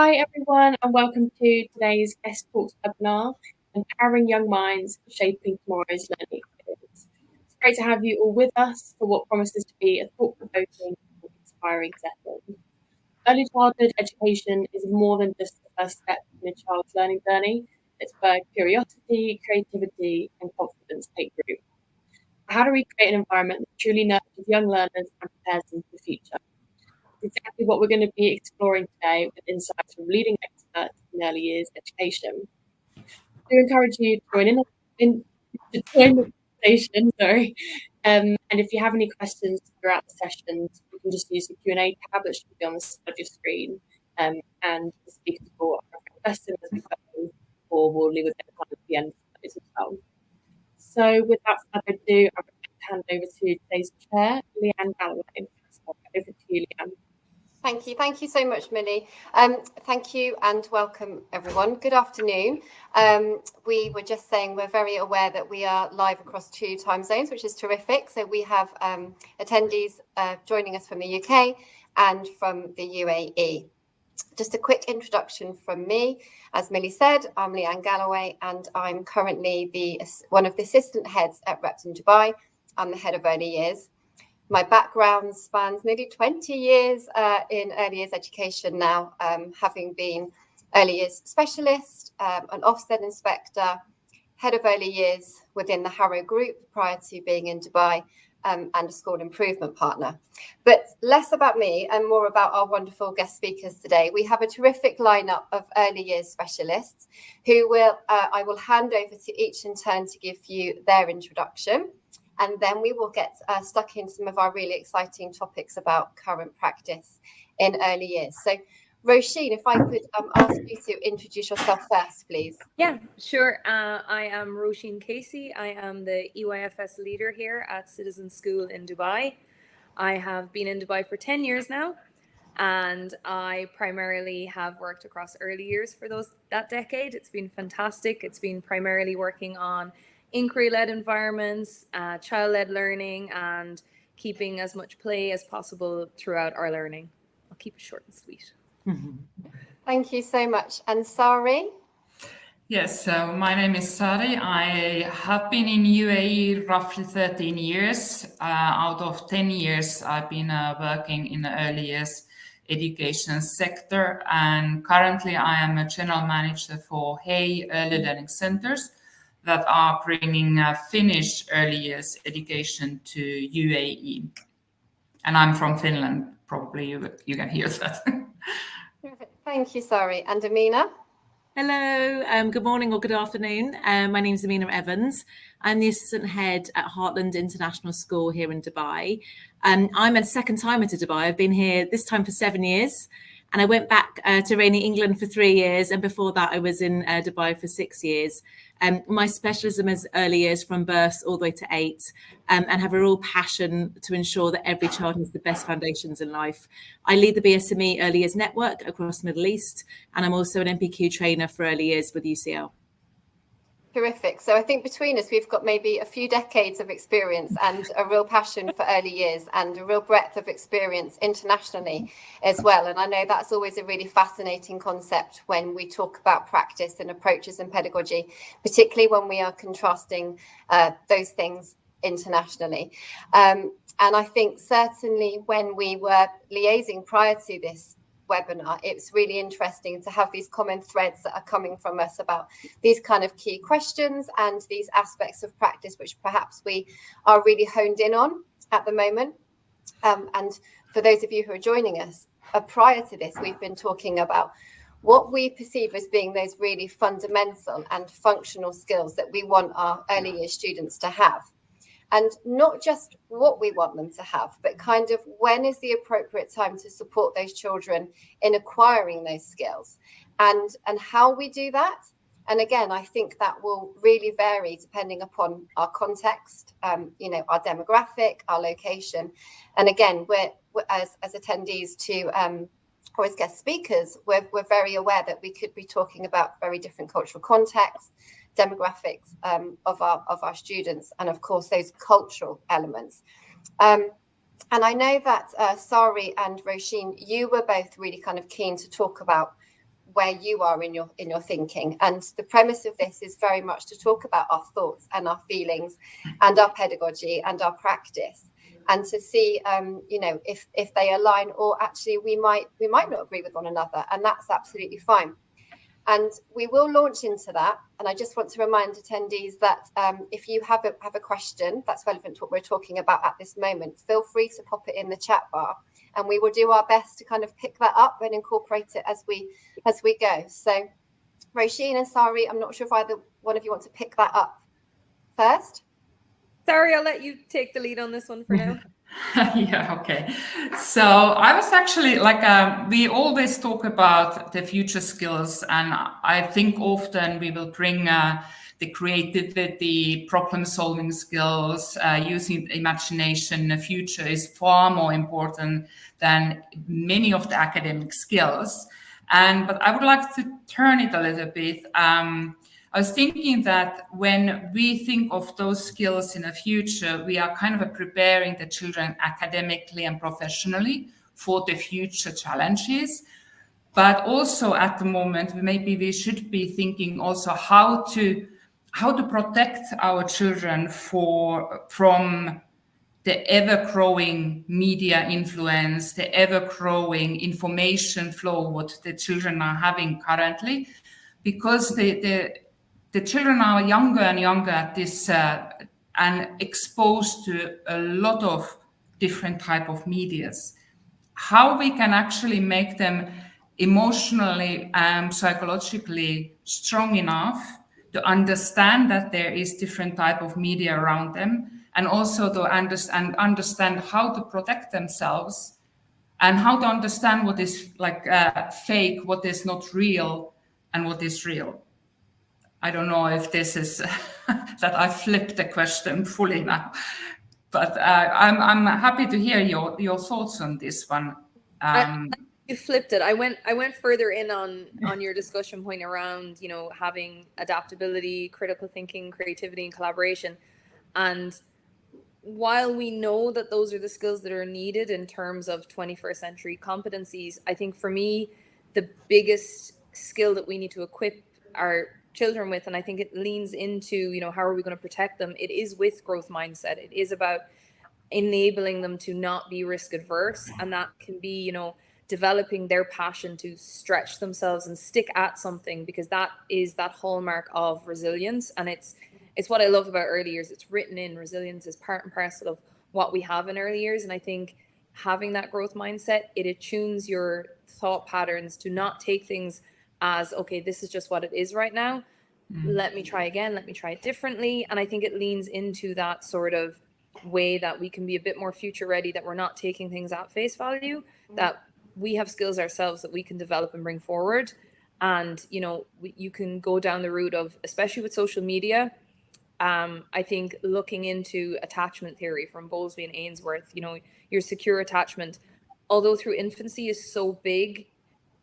Hi everyone and welcome to today's GESS Talks webinar, Empowering Young Minds, Shaping Tomorrow's Learning Experience. It's great to have you all with us for what promises to be a thought-provoking and inspiring session. Early childhood education is more than just the first step in a child's learning journey. It's where curiosity, creativity and confidence take root. How do we create an environment that truly nurtures young learners and prepares them for the future? Exactly what we're going to be exploring today with insights from leading experts in early years education. We encourage you to join the conversation, and if you have any questions throughout the sessions, you can just use the Q&A tab that should be on the side of your screen, and the speakers will ask questions as we go, or we'll leave a bit of time at the end for those as well. So without further ado, I'm going to hand over to today's chair, Leanne Galloway. So over to you, Leanne. Thank you so much, Millie. Thank you and welcome everyone. Good afternoon. We were just saying we're very aware that we are live across 2 time zones, which is terrific. So we have attendees joining us from the UK and from the UAE. Just a quick introduction from me. As Millie said, I'm Leanne Galloway and I'm currently one of the assistant heads at Repton Dubai. I'm the head of early years. My background spans nearly 20 years in early years education now, having been early years specialist, an Ofsted inspector, head of early years within the Harrow Group prior to being in Dubai, and a school improvement partner. But less about me and more about our wonderful guest speakers today. We have a terrific lineup of early years specialists who I will hand over to each in turn to give you their introduction. And then we will get stuck in some of our really exciting topics about current practice in early years. So, Roisin, if I could ask you to introduce yourself first, please. Yeah, sure. I am Roisin Casey. I am the EYFS leader here at Citizen School in Dubai. I have been in Dubai for 10 years now, and I primarily have worked across early years for that decade. It's been fantastic. It's been primarily working on inquiry-led environments, child-led learning, and keeping as much play as possible throughout our learning. I'll keep it short and sweet. Thank you so much. And Sari? Yes, so my name is Sari. I have been in UAE roughly 13 years. Out of 10 years, I've been working in the early years education sector, and currently I am a general manager for HEY Early Learning Centers that are bringing Finnish early years education to UAE. And I'm from Finland, probably you can hear that. Thank you, Sari. And Aminah? Hello, good morning or good afternoon. My name is Aminah Evans. I'm the assistant head at Hartland International School here in Dubai. I'm a second timer to Dubai. I've been here this time for 7 years. And I went back to rainy England for 3 years. And before that, I was in Dubai for 6 years. My specialism is early years from birth all the way to 8, and have a real passion to ensure that every child has the best foundations in life. I lead the BSME Early Years Network across the Middle East, and I'm also an MPQ trainer for early years with UCL. Terrific. So I think between us, we've got maybe a few decades of experience and a real passion for early years and a real breadth of experience internationally as well. And I know that's always a really fascinating concept when we talk about practice and approaches and pedagogy, particularly when we are contrasting those things internationally. And I think certainly when we were liaising prior to this webinar, it's really interesting to have these common threads that are coming from us about these kind of key questions and these aspects of practice which perhaps we are really honed in on at the moment. And for those of you who are joining us, prior to this, we've been talking about what we perceive as being those really fundamental and functional skills that we want our early years students to have. And not just what we want them to have, but kind of when is the appropriate time to support those children in acquiring those skills and how we do that. And again, I think that will really vary depending upon our context, our demographic, our location. And again, we're as attendees to or as guest speakers, we're very aware that we could be talking about very different cultural contexts, demographics of our students, and of course those cultural elements. And I know that Sari and Roisin, you were both really kind of keen to talk about where you are in your thinking. And the premise of this is very much to talk about our thoughts and our feelings and our pedagogy and our practice, and to see if they align, or actually we might not agree with one another, and that's absolutely fine. And we will launch into that. And I just want to remind attendees that if you have a question that's relevant to what we're talking about at this moment, feel free to pop it in the chat bar, and we will do our best to kind of pick that up and incorporate it as we go. So Roisin and Sari, I'm not sure if either one of you want to pick that up first. Sari, I'll let you take the lead on this one for now. Yeah, okay. So I was actually we always talk about the future skills, and I think often we will bring the creativity, problem-solving skills, using imagination in the future is far more important than many of the academic skills. But I would like to turn it a little bit. I was thinking that when we think of those skills in the future, we are kind of preparing the children academically and professionally for the future challenges. But also at the moment, maybe we should be thinking also how to protect our children from the ever-growing media influence, the ever-growing information flow, what the children are having currently, because the children are younger and younger at this and exposed to a lot of different type of medias. How we can actually make them emotionally and psychologically strong enough to understand that there is different type of media around them, and also to understand how to protect themselves, and how to understand what is fake, what is not real, and what is real. I don't know if this is that I flipped the question fully now, but I'm happy to hear your thoughts on this one. You flipped it. I went further in on your discussion point around, having adaptability, critical thinking, creativity, and collaboration. And while we know that those are the skills that are needed in terms of 21st century competencies, I think for me, the biggest skill that we need to equip our children with, and I think it leans into, how are we going to protect them? It is with growth mindset. It is about enabling them to not be risk adverse. And that can be, developing their passion to stretch themselves and stick at something, because that is that hallmark of resilience. And it's what I love about early years. It's written in. Resilience is part and parcel of what we have in early years. And I think having that growth mindset, it attunes your thought patterns to not take things as, okay, this is just what it is right now. Let me try again. Let me try it differently. And I think it leans into that sort of way that we can be a bit more future ready, that we're not taking things at face value, that we have skills ourselves that we can develop and bring forward. And, you can go down the route of, especially with social media, I think looking into attachment theory from Bowlesby and Ainsworth, your secure attachment, although through infancy is so big,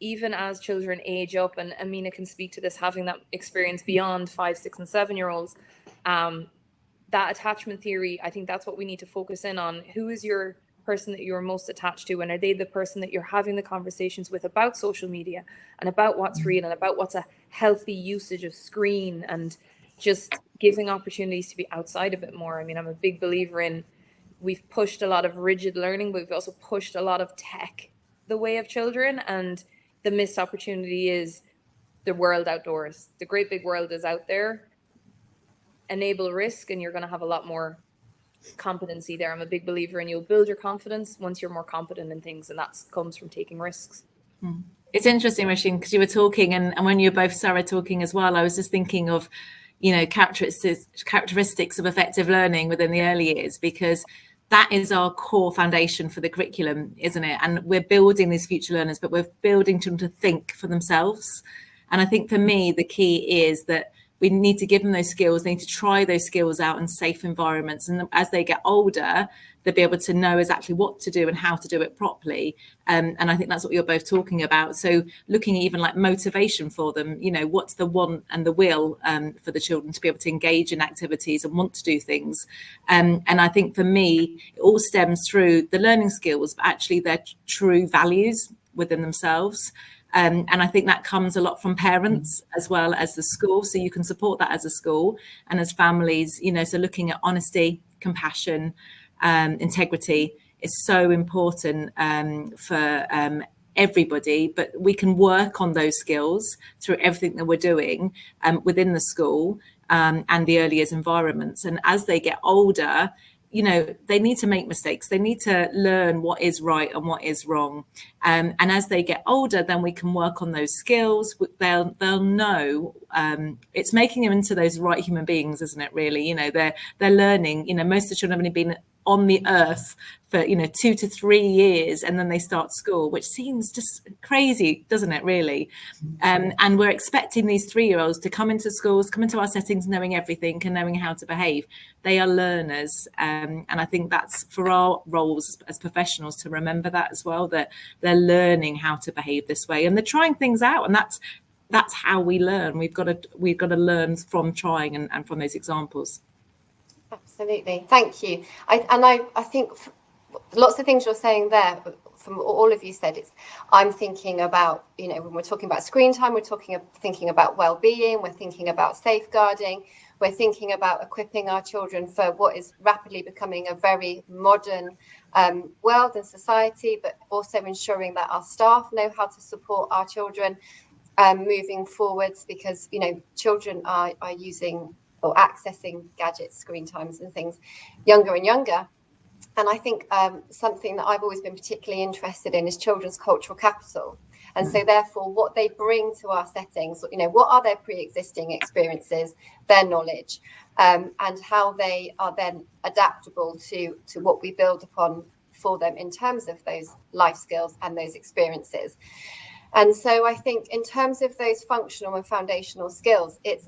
even as children age up, and Aminah can speak to this, having that experience beyond 5, 6, and 7-year-olds, that attachment theory, I think that's what we need to focus in on. Who is your person that you're most attached to, and are they the person that you're having the conversations with about social media and about what's real and about what's a healthy usage of screen, and just giving opportunities to be outside a bit more. I mean, I'm a big believer in, we've pushed a lot of rigid learning, but we've also pushed a lot of tech the way of children, and the missed opportunity is the world outdoors. The great big world is out there. Enable risk, and you're going to have a lot more competency there. I'm a big believer in, you'll build your confidence once you're more competent in things, and that comes from taking risks. It's interesting, Roisin, because you were talking, and when you were both, Sarah, talking as well, I was just thinking of, characteristics of effective learning within the early years, because that is our core foundation for the curriculum, isn't it? And we're building these future learners, but we're building them to think for themselves. And I think for me, the key is that we need to give them those skills. They need to try those skills out in safe environments. And as they get older, they'll be able to know exactly what to do and how to do it properly. And I think that's what you're both talking about. So looking at even like motivation for them, what's the want and the will for the children to be able to engage in activities and want to do things. And I think for me, it all stems through the learning skills, but actually their true values within themselves. And I think that comes a lot from parents as well as the school. So you can support that as a school and as families, so looking at honesty, compassion, integrity is so important for everybody, but we can work on those skills through everything that we're doing within the school and the early years environments. And as they get older, they need to make mistakes. They need to learn what is right and what is wrong. And as they get older, then we can work on those skills. They'll know. It's making them into those right human beings, isn't it? Really, they're learning. Most of the children have only been on the earth for 2 to 3 years, and then they start school, which seems just crazy, doesn't it, really? And we're expecting these 3-year-olds to come into schools, come into our settings knowing everything and knowing how to behave. They are learners, and I think that's for our roles as professionals to remember that as well, that they're learning how to behave this way, and they're trying things out, and that's how we learn. We've got to learn from trying and from those examples. Absolutely, thank you. I think lots of things you're saying there, from all of you said, I'm thinking about, when we're talking about screen time, we're thinking about well-being, we're thinking about safeguarding, we're thinking about equipping our children for what is rapidly becoming a very modern world and society, but also ensuring that our staff know how to support our children moving forwards, because children are using or accessing gadgets, screen times and things younger and younger. And I think something that I've always been particularly interested in is children's cultural capital. And so therefore what they bring to our settings, what are their pre-existing experiences, their knowledge, and how they are then adaptable to what we build upon for them in terms of those life skills and those experiences. And so I think in terms of those functional and foundational skills, it's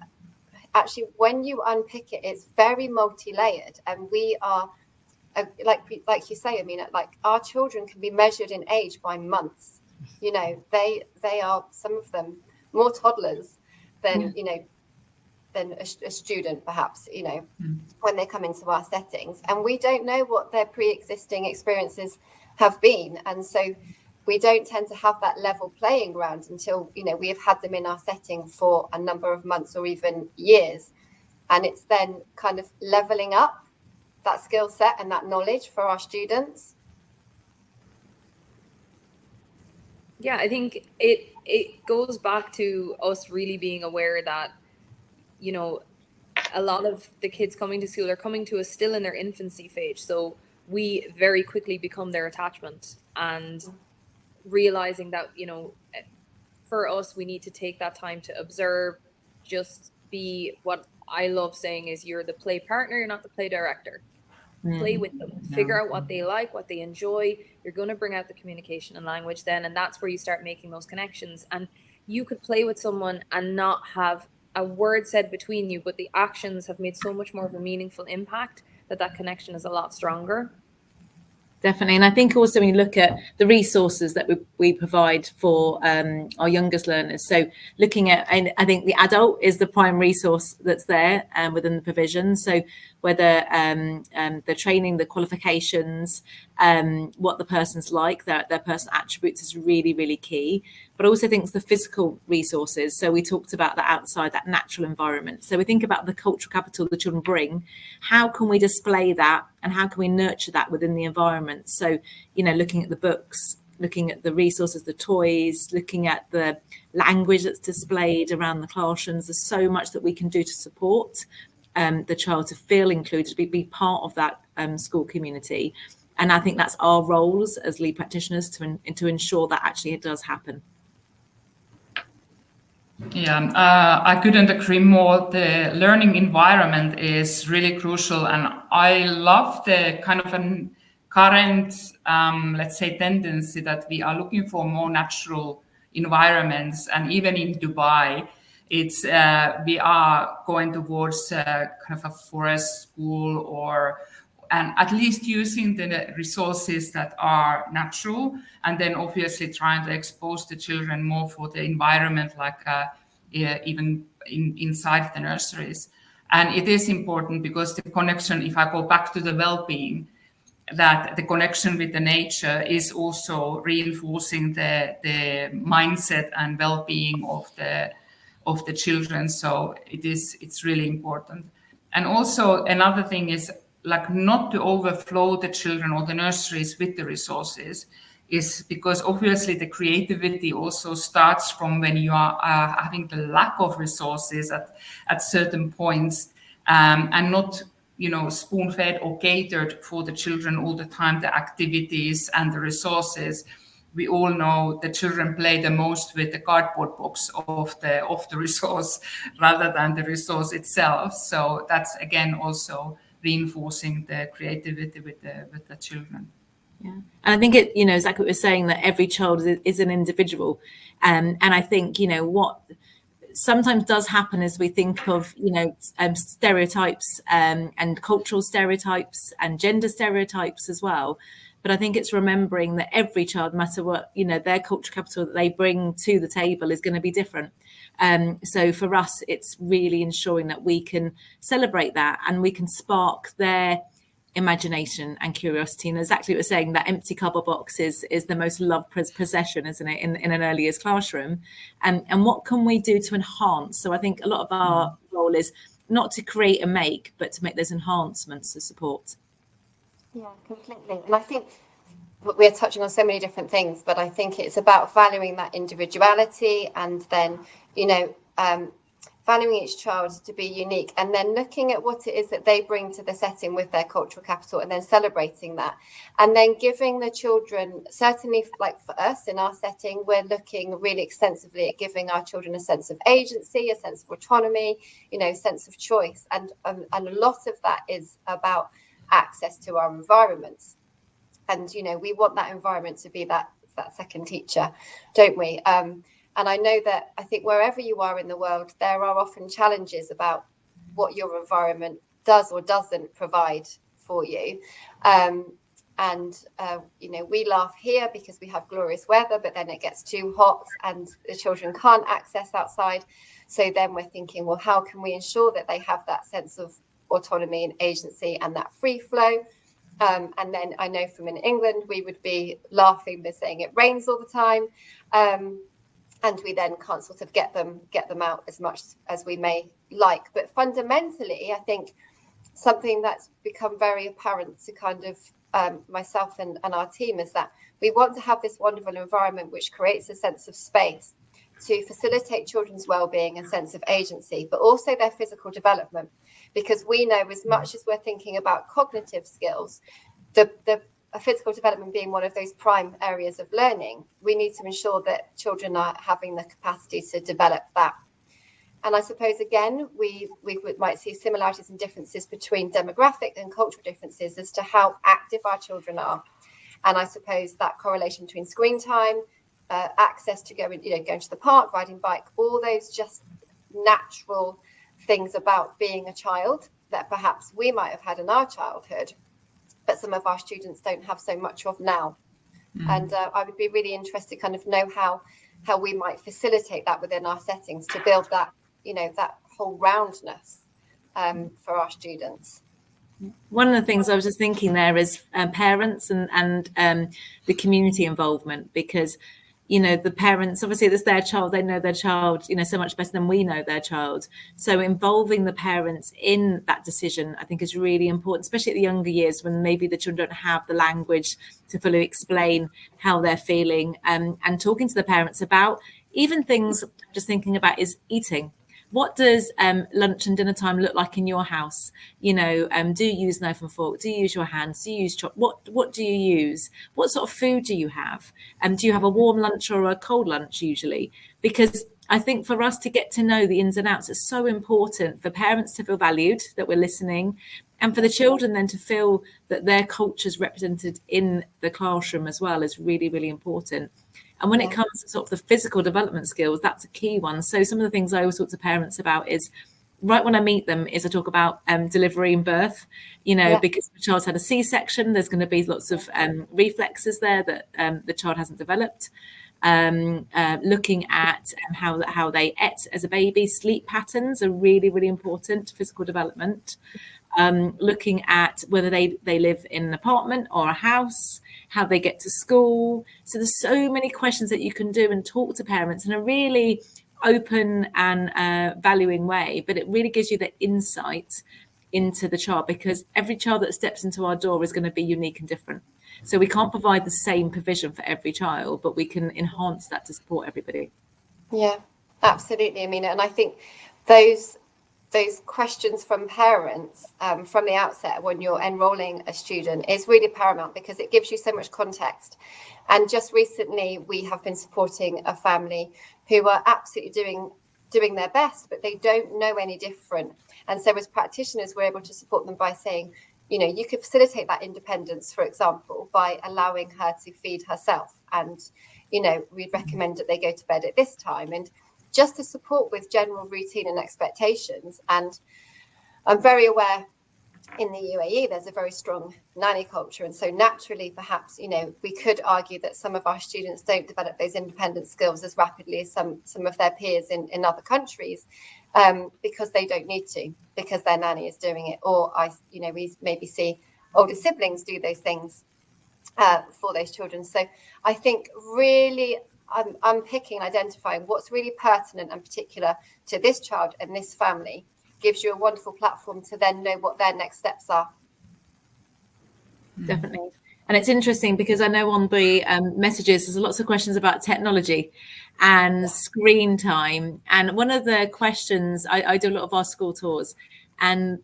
actually, when you unpick it, it's very multi-layered, and we are like you say, Aminah, like our children can be measured in age by months. They are, some of them, more toddlers than than a student, perhaps, when they come into our settings, and we don't know what their pre-existing experiences have been, and so we don't tend to have that level playing ground until we have had them in our setting for a number of months or even years, and it's then kind of leveling up that skill set and that knowledge for our students. Yeah, I think it goes back to us really being aware that a lot of the kids coming to school are coming to us still in their infancy phase, so we very quickly become their attachment, and realizing that for us we need to take that time to observe, just be, what I love saying is, you're the play partner, you're not the play director. Play with them, figure out what they like, what they enjoy. You're going to bring out the communication and language then, and that's where you start making those connections. And you could play with someone and not have a word said between you, but the actions have made so much more of a meaningful impact that connection is a lot stronger. Definitely. And I think also when you look at the resources that we provide for our youngest learners, so looking at, and I think the adult is the prime resource that's there within the provision. So whether the training, the qualifications, what the person's like, their personal attributes is really, really key. But I also think it's the physical resources. So we talked about that outside, that natural environment. So we think about the cultural capital the children bring. How can we display that, and how can we nurture that within the environment? So, looking at the books, looking at the resources, the toys, looking at the language that's displayed around the classrooms. There's so much that we can do to support the child to feel included, to be part of that school community. And I think that's our roles as lead practitioners to ensure that actually it does happen. Yeah, I couldn't agree more. The learning environment is really crucial, and I love the kind of a current, let's say, tendency that we are looking for more natural environments, and even in Dubai, it's we are going towards kind of a forest school, and at least using the resources that are natural, and then obviously trying to expose the children more for the environment, like even inside the nurseries. And it is important because the connection, if I go back to the well-being, that the connection with the nature is also reinforcing the mindset and well-being of the children. So it's really important. And also another thing is like not to overflow the children or the nurseries with the resources, is because obviously the creativity also starts from when you are having the lack of resources at certain points, and not spoon-fed or catered for the children all the time, the activities and the resources. We all know the children play the most with the cardboard box of the resource rather than the resource itself. So that's again also reinforcing the creativity with the children. Yeah, and I think it, exactly what we're saying, that every child is an individual, and I think what sometimes does happen is we think of stereotypes and cultural stereotypes and gender stereotypes as well. But I think it's remembering that every child, no matter what their cultural capital that they bring to the table, is going to be different. So for us, it's really ensuring that we can celebrate that and we can spark their imagination and curiosity. And exactly what we're saying, that empty cardboard box is the most loved possession, isn't it, in an early years classroom? And what can we do to enhance? So I think a lot of our role is not to create and make, but to make those enhancements to support. Yeah, completely. And I think we're touching on so many different things, but I think it's about valuing that individuality, and then valuing each child to be unique, and then looking at what it is that they bring to the setting with their cultural capital, and then celebrating that, and then giving the children, certainly like for us in our setting, we're looking really extensively at giving our children a sense of agency, a sense of autonomy, sense of choice, and a lot of that is about access to our environments. And we want that environment to be that second teacher, don't we? And I know that I think wherever you are in the world, there are often challenges about what your environment does or doesn't provide for you. We laugh here because we have glorious weather, but then it gets too hot and the children can't access outside. So then we're thinking, well, how can we ensure that they have that sense of autonomy and agency and that free flow? And then I know from in England, we would be laughing, they're saying it rains all the time. And we then can't sort of get them out as much as we may like. But fundamentally, I think something that's become very apparent to kind of myself and our team is that we want to have this wonderful environment which creates a sense of space to facilitate children's well-being and sense of agency, but also their physical development. Because we know, as much as we're thinking about cognitive skills, the physical development being one of those prime areas of learning, we need to ensure that children are having the capacity to develop that. And I suppose, again, we might see similarities and differences between demographic and cultural differences as to how active our children are. And I suppose that correlation between screen time, access to going to the park, riding bike, all those just natural things about being a child that perhaps we might have had in our childhood, but some of our students don't have so much of now. And I would be really interested to kind of know how we might facilitate that within our settings to build that, that whole roundness for our students. One of the things I was just thinking there is parents and the community involvement, because the parents, obviously it's their child, they know their child so much better than we know their child. So involving the parents in that decision, I think, is really important, especially at the younger years when maybe the children don't have the language to fully explain how they're feeling, and talking to the parents about even things I'm just thinking about is eating. What does lunch and dinner time look like in your house? Do you use knife and fork? Do you use your hands? Do you use what do you use? What sort of food do you have? Do you have a warm lunch or a cold lunch usually? Because I think for us to get to know the ins and outs, it's so important for parents to feel valued, that we're listening, and for the children then to feel that their culture is represented in the classroom as well is really, really important. And when it comes to sort of the physical development skills, that's a key one. So some of the things I always talk to parents about is, right when I meet them, is I talk about delivery and birth, because the child's had a C-section, there's going to be lots of reflexes there that the child hasn't developed. Looking at how they ate as a baby, sleep patterns are really, really important to physical development. looking at whether they live in an apartment or a house, how they get to school. So there's so many questions that you can do and talk to parents in a really open and valuing way, but it really gives you the insight into the child, because every child that steps into our door is going to be unique and different. So we can't provide the same provision for every child, but we can enhance that to support everybody. Yeah, absolutely, Aminah. And I think those questions from parents from the outset when you're enrolling a student is really paramount, because it gives you so much context. And just recently, we have been supporting a family who are absolutely doing their best, but they don't know any different. And so as practitioners, we're able to support them by saying, you know, you could facilitate that independence, for example, by allowing her to feed herself. And, you know, we'd recommend that they go to bed at this time, and just to support with general routine and expectations. And I'm very aware in the UAE, there's a very strong nanny culture. And so naturally, perhaps, you know, we could argue that some of our students don't develop those independent skills as rapidly as some of their peers in other countries, because they don't need to, because their nanny is doing it. Or we maybe see older siblings do those things for those children. So I think really I'm picking and identifying what's really pertinent and particular to this child and this family, gives you a wonderful platform to then know what their next steps are. Definitely. And it's interesting because I know on the messages, there's lots of questions about technology and screen time. And one of the questions, I do a lot of our school tours, and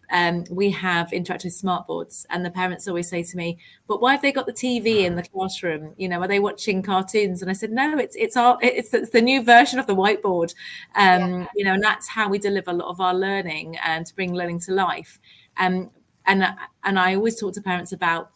we have interactive smart boards, and the parents always say to me, but why have they got the TV in the classroom? You know, are they watching cartoons? And I said, no, it's the new version of the whiteboard. You know, and that's how we deliver a lot of our learning and to bring learning to life. And I always talk to parents about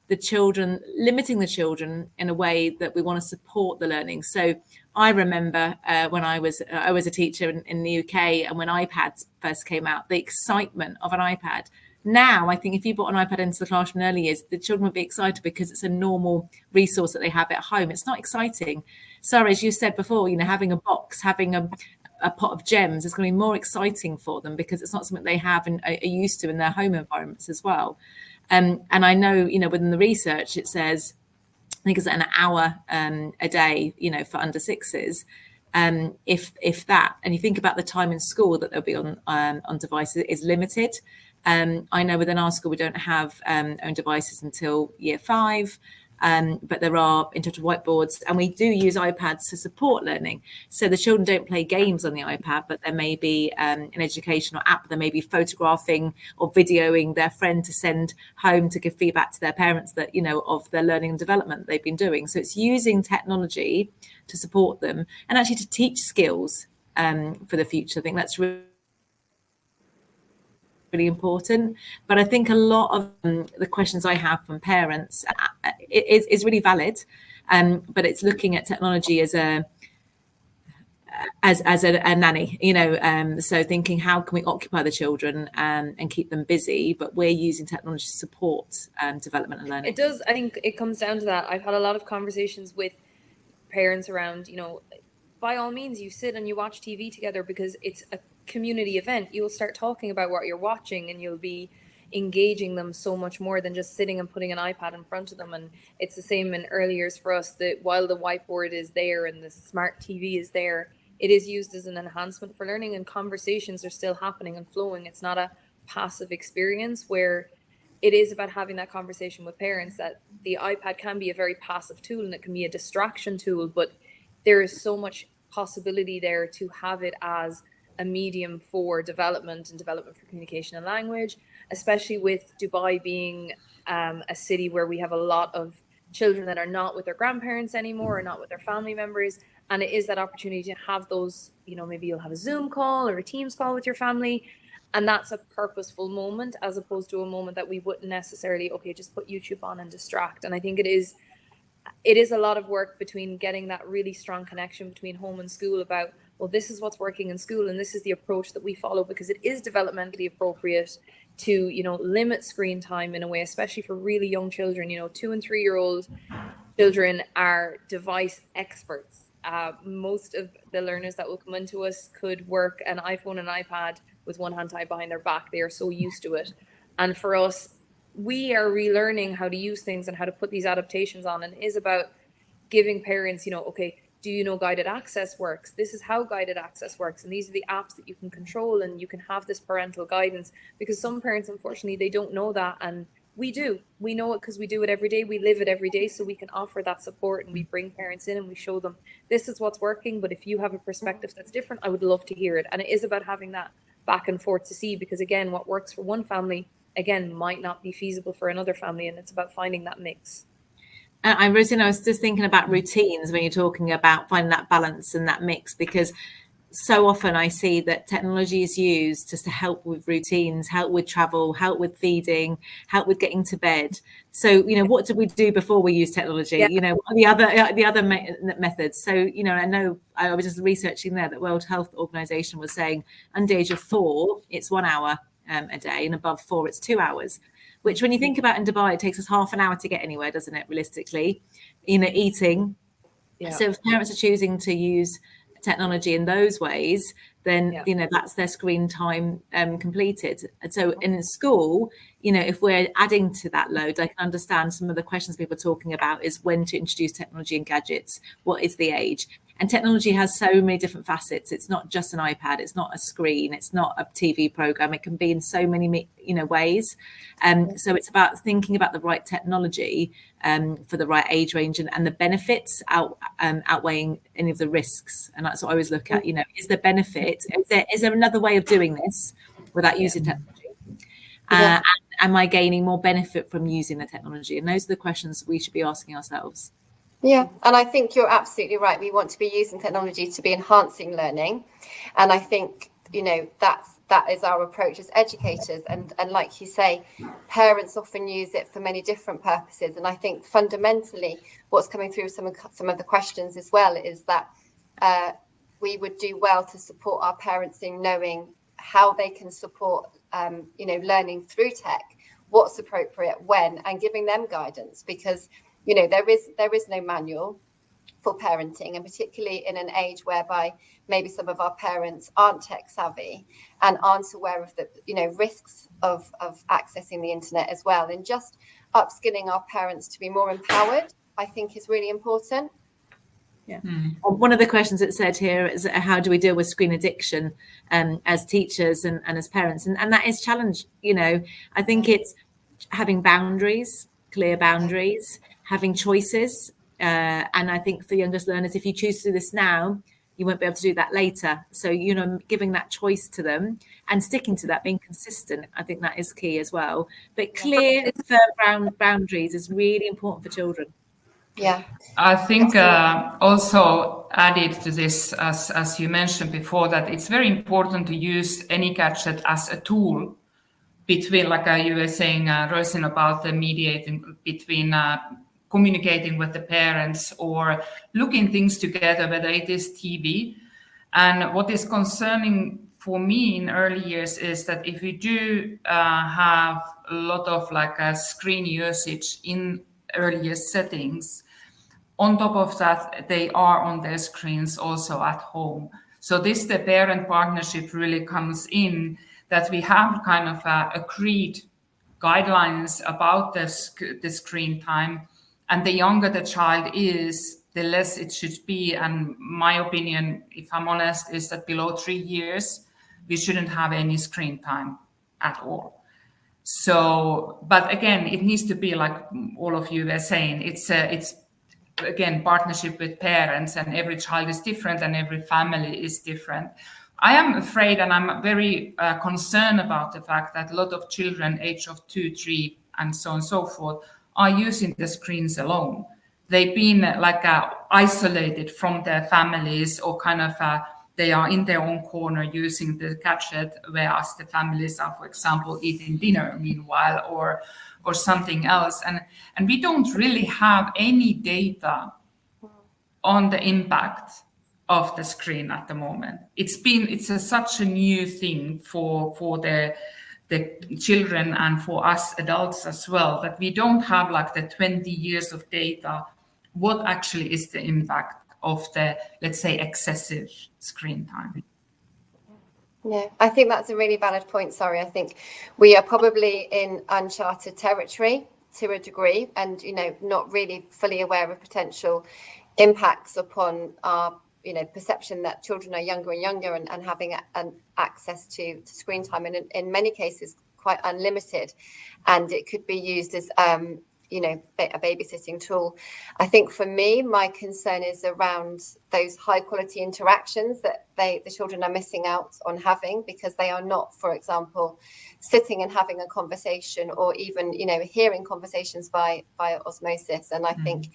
the children, limiting the children in a way that we want to support the learning. So I remember when I was a teacher in the UK, and when iPads first came out, the excitement of an iPad. Now, I think if you brought an iPad into the classroom in early years, the children would be excited because it's a normal resource that they have at home. It's not exciting. Sari, as you said before, you know, having a box, having a pot of gems is going to be more exciting for them because it's not something they have and are used to in their home environments as well. And I know, you know, within the research, it says, I think it's an hour a day, you know, for under sixes, if that. And you think about the time in school that they'll be on devices is limited. I know within our school we don't have own devices until year 5. But there are interactive whiteboards, and we do use iPads to support learning. So the children don't play games on the iPad, but there may be an educational app. There may be photographing or videoing their friend to send home to give feedback to their parents that, you know, of their learning and development they've been doing. So it's using technology to support them and actually to teach skills for the future. I think that's really important. But I think a lot of the questions I have from parents is really valid, but it's looking at technology as a nanny, you know, so thinking how can we occupy the children and keep them busy, but we're using technology to support development and learning. It does. I think it comes down to that. I've had a lot of conversations with parents around, you know, by all means you sit and you watch TV together because it's a community event. You'll start talking about what you're watching and you'll be engaging them so much more than just sitting and putting an iPad in front of them. And it's the same in early years for us, that while the whiteboard is there and the smart TV is there, it is used as an enhancement for learning, and conversations are still happening and flowing. It's not a passive experience where it is about having that conversation with parents that the iPad can be a very passive tool and it can be a distraction tool, but there is so much possibility there to have it as a medium for development and development for communication and language, especially with Dubai being a city where we have a lot of children that are not with their grandparents anymore or not with their family members. And it is that opportunity to have those, you know, maybe you'll have a Zoom call or a Teams call with your family. And that's a purposeful moment as opposed to a moment that we wouldn't necessarily, okay, just put YouTube on and distract. And I think it is a lot of work between getting that really strong connection between home and school about, well, this is what's working in school and this is the approach that we follow, because it is developmentally appropriate to, you know, limit screen time in a way, especially for really young children. You know, 2 and 3 year old children are device experts. Most of the learners that will come into us could work an iPhone and iPad with one hand tied behind their back. They are so used to it. And for us, we are relearning how to use things and how to put these adaptations on. And it is about giving parents, okay, do you know guided access works? This is how guided access works. And these are the apps that you can control, and you can have this parental guidance, because some parents, unfortunately, they don't know that. And we do. We know it because we do it every day. We live it every day. So we can offer that support, and we bring parents in and we show them this is what's working. But if you have a perspective that's different, I would love to hear it. And it is about having that back and forth to see, because again, what works for one family, again, might not be feasible for another family. And it's about finding that mix. And Roisin, I was just thinking about routines when you're talking about finding that balance and that mix, because so often I see that technology is used just to help with routines, help with travel, help with feeding, help with getting to bed. So, what do we do before we use technology? Yeah. What are the other methods? So, I know I was just researching there that World Health Organization was saying under the age of 4, it's 1 hour a day, and above 4, it's 2 hours. Which, when you think about in Dubai, it takes us half an hour to get anywhere, doesn't it, realistically? Eating. Yeah. So if parents are choosing to use technology in those ways, then, that's their screen time completed. And so in school, if we're adding to that load, I can understand some of the questions people are talking about is when to introduce technology and gadgets, what is the age? And technology has so many different facets. It's not just an iPad. It's not a screen. It's not a TV program. It can be in so many, ways. So it's about thinking about the right technology for the right age range, and the benefits outweighing any of the risks. And that's what I always look at. Is there benefit? Is there another way of doing this without using technology? And am I gaining more benefit from using the technology? And those are the questions we should be asking ourselves. Yeah, and I think you're absolutely right. We want to be using technology to be enhancing learning, and I think that is our approach as educators. And like you say, parents often use it for many different purposes. And I think fundamentally, what's coming through some of the questions as well is that we would do well to support our parents in knowing how they can support learning through tech, what's appropriate when, and giving them guidance, because there is no manual for parenting, and particularly in an age whereby maybe some of our parents aren't tech savvy and aren't aware of the risks of accessing the internet as well. And just upskilling our parents to be more empowered, I think, is really important. Yeah. One of the questions it said here is how do we deal with screen addiction as teachers and as parents, and that is challenge. I think it's having boundaries, clear boundaries, having choices, and I think for youngest learners, if you choose to do this now, you won't be able to do that later. So giving that choice to them and sticking to that, being consistent, I think that is key as well. But clear, firm boundaries is really important for children. Yeah, I think also added to this, as you mentioned before, that it's very important to use any gadget as a tool between, like you were saying, Roisin, about the mediating between communicating with the parents or looking things together, whether it is TV. And what is concerning for me in early years is that if you do have a lot of screen usage in earlier settings, on top of that, they are on their screens also at home. So the parent partnership really comes in, that we have kind of agreed guidelines about the screen time. And the younger the child is, the less it should be. And my opinion, if I'm honest, is that below 3 years, we shouldn't have any screen time at all. So, but again, it needs to be like all of you were saying, it's again, partnership with parents, and every child is different and every family is different. I am afraid, and I'm very concerned about the fact that a lot of children age of 2, 3, and so on and so forth are using the screens alone. They've been isolated from their families, or kind of they are in their own corner using the gadget, whereas the families are, for example, eating dinner meanwhile, or something else. And we don't really have any data on the impact of the screen at the moment. It's such a new thing for the children and for us adults as well, that we don't have the 20 years of data. What actually is the impact of the, let's say, excessive screen time? Yeah, I think that's a really valid point. Sorry, I think we are probably in uncharted territory to a degree, and not really fully aware of potential impacts upon our perception that children are younger and younger and having an access to screen time, and in many cases quite unlimited, and it could be used as a babysitting tool. I think for me, my concern is around those high quality interactions that the children are missing out on having, because they are not, for example, sitting and having a conversation, or even hearing conversations via osmosis. And I think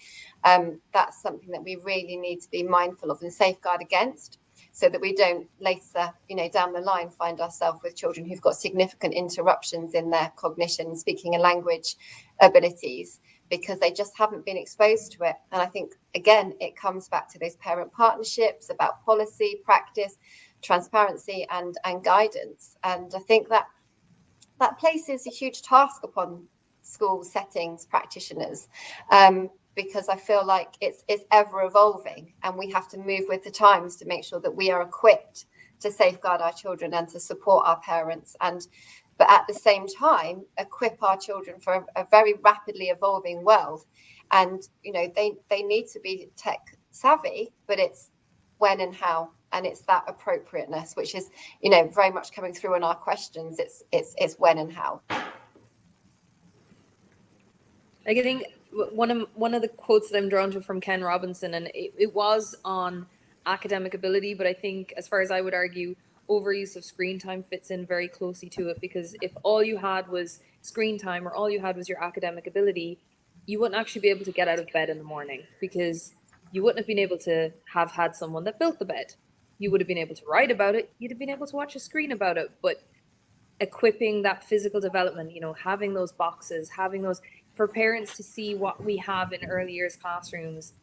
that's something that we really need to be mindful of and safeguard against, so that we don't later, down the line, find ourselves with children who've got significant interruptions in their cognition, speaking and language abilities, because they just haven't been exposed to it. And I think, again, it comes back to those parent partnerships about policy, practice, transparency and guidance. And I think that places a huge task upon school settings practitioners, because I feel like it's ever evolving, and we have to move with the times to make sure that we are equipped to safeguard our children and to support our parents, but at the same time equip our children for a very rapidly evolving world. And they need to be tech savvy, but it's when and how, and it's that appropriateness, which is very much coming through in our questions. It's when and how. I think one of the quotes that I'm drawn to from Ken Robinson, and it was on academic ability, but I think, as far as I would argue, overuse of screen time fits in very closely to it, because if all you had was screen time, or all you had was your academic ability, you wouldn't actually be able to get out of bed in the morning, because you wouldn't have been able to have had someone that built the bed. You would have been able to write about it. You'd have been able to watch a screen about it. But equipping that physical development, having those boxes, having those, for parents to see what we have in early years classrooms,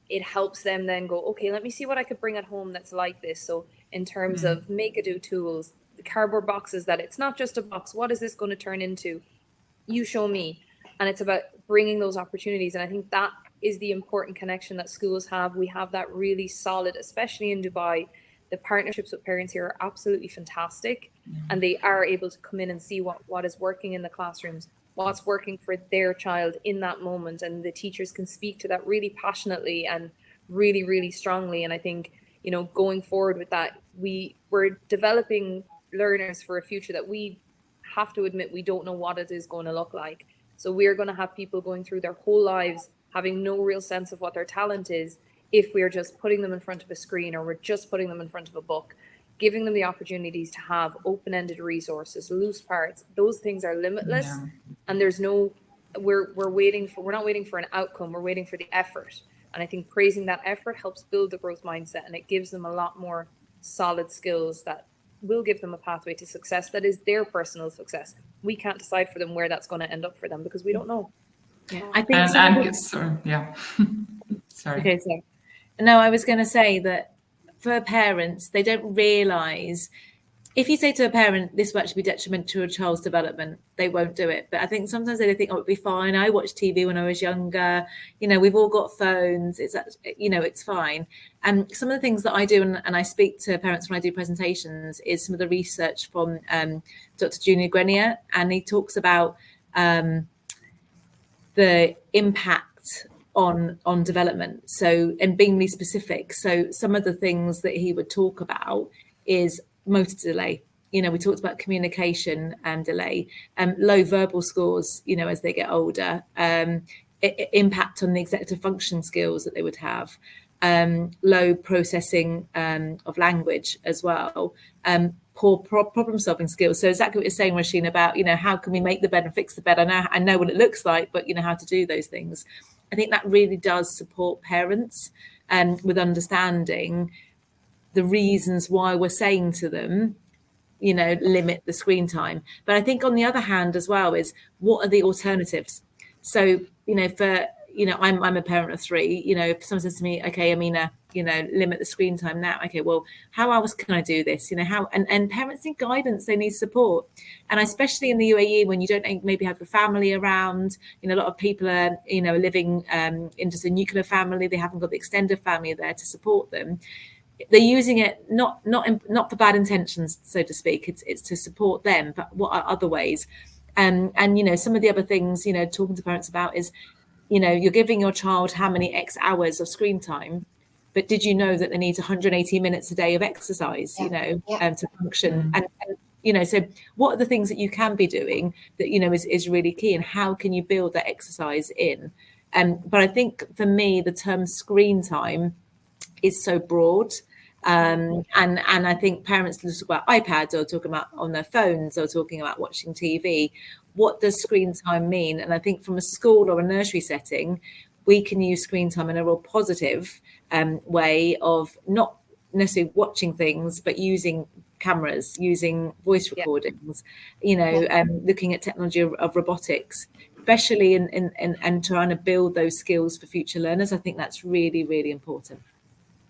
it helps them then go, okay, let me see what I could bring at home that's like this. So in terms of make-a-do tools, the cardboard boxes, that it's not just a box. What is this going to turn into? You show me. And it's about bringing those opportunities. And I think that is the important connection that schools have. We have that really solid, especially in Dubai. The partnerships with parents here are absolutely fantastic. And they are able to come in and see what is working in the classrooms, what's working for their child in that moment. And the teachers can speak to that really passionately and really, really strongly. And I think, going forward with that, we're developing learners for a future that we have to admit we don't know what it is going to look like. So we're going to have people going through their whole lives having no real sense of what their talent is, if we're just putting them in front of a screen, or we're just putting them in front of a book. Giving them the opportunities to have open-ended resources, loose parts, those things are limitless. Yeah. And there's no, we're not waiting for an outcome, we're waiting for the effort. And I think praising that effort helps build the growth mindset, and it gives them a lot more solid skills that will give them a pathway to success that is their personal success. We can't decide for them where that's going to end up for them, because we don't know. Yeah, I think Sorry. Okay, so no, I was going to say that for parents, they don't realise, if you say to a parent, this will actually be detrimental to a child's development, they won't do it. But I think sometimes they think, oh, it'll be fine. I watched TV when I was younger. We've all got phones. It's fine. And some of the things that I do, and I speak to parents when I do presentations, is some of the research from Dr. Junior Grenier, and he talks about the impact on development. So, and being really specific. So some of the things that he would talk about is motor delay. We talked about communication and delay, low verbal scores, as they get older, impact on the executive function skills that they would have, low processing of language as well, poor problem solving skills. So exactly what you're saying, Roisin, about, how can we make the bed and fix the bed? I know what it looks like, but how to do those things. I think that really does support parents with understanding the reasons why we're saying to them, limit the screen time. But I think on the other hand as well is, what are the alternatives? So, I'm a parent of 3, if someone says to me, okay, Aminah, limit the screen time now. Okay, well, how else can I do this? And parents need guidance, they need support. And especially in the UAE, when you don't maybe have a family around, a lot of people are, living in just a nuclear family, they haven't got the extended family there to support them. they're using it not for bad intentions, so to speak. It's to support them, but what are other ways? And some of the other things, talking to parents about is, you're giving your child how many X hours of screen time, but did you know that they need 180 minutes a day of exercise, to function? And so what are the things that you can be doing that, is really key, and how can you build that exercise in? But I think for me, the term screen time is so broad. And I think parents talk about iPads, or talking about on their phones, or talking about watching TV. What does screen time mean? And I think from a school or a nursery setting, we can use screen time in a real positive way of not necessarily watching things, but using cameras, using voice recordings, looking at technology of robotics, especially and trying to build those skills for future learners. I think that's really, really important.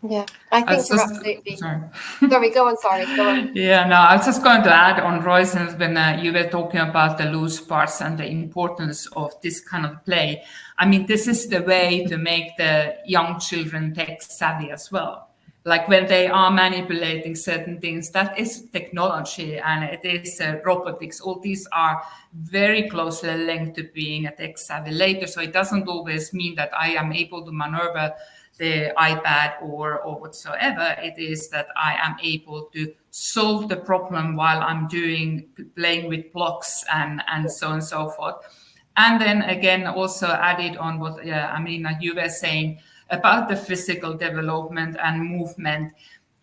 Yeah, I think you're absolutely. Sorry, go on. Sorry, go on. Yeah, no, I was just going to add on Roisin, when you were talking about the loose parts and the importance of this kind of play. I mean, this is the way to make the young children tech savvy as well. Like when they are manipulating certain things, that is technology, and it is robotics. All these are very closely linked to being a tech savvy later. So it doesn't always mean that I am able to maneuver the iPad or whatsoever. It is that I am able to solve the problem while I'm playing with blocks and so on and so forth. And then again, also added on what Aminah, you were saying about the physical development and movement.